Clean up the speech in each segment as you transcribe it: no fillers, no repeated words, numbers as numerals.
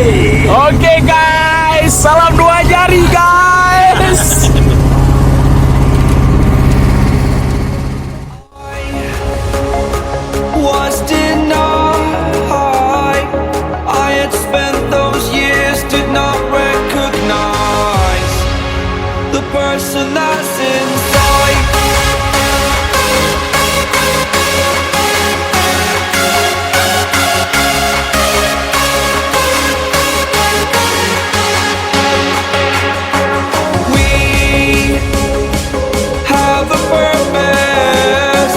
Oke guys, salam dua jari guys. Was denied. I had spent those years, did not recognize the person that's inside. We have a purpose,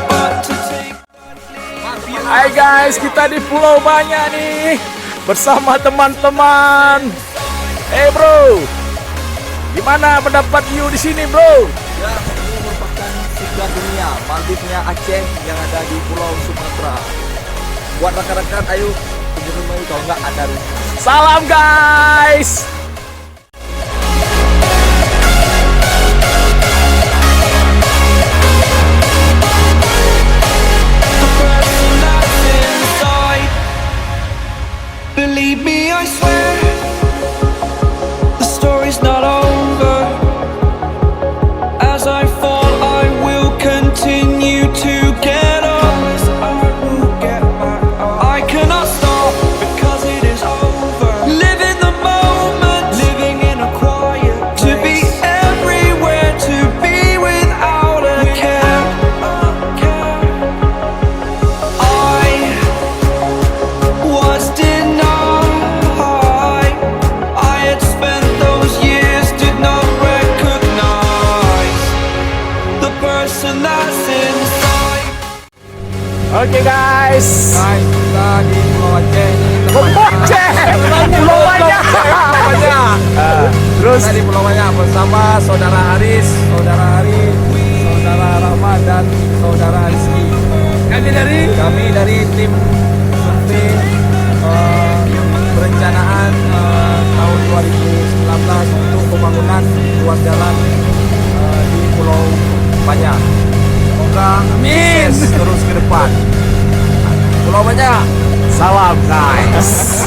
but to take. Hai guys, kita di Pulau Banyak nih bersama teman-teman. Bro, gimana pendapat you di sini bro? Ya, ini merupakan sigla dunia, Maldivnya Aceh yang ada di Pulau Sumatera. Buat rekan-rekan, ayo kunjungi rumah itu, kalau nggak ada rumah. Salam guys. Person that's inside. Believe me, I swear, the story's not over. As I fall, I will continue to get up. I cannot stop because it is over. Live in the moment, living in a quiet place. To be everywhere, to be without a care. I was denied. I had spent those years, did not recognize the person that's inside. Oke guys. Guys, kita di Pulau Aceh ini Pulau Banyak. Terus Kita di Pulau Banyak bersama saudara Haris, saudara Ari, saudara Rahmat dan saudara Rizky. Kami dari tim survei perencanaan tahun 2019 untuk pembangunan ruas jalan di Pulau Banyak. Semoga sukses terus ke depan. Pulau Banyak. salam guys.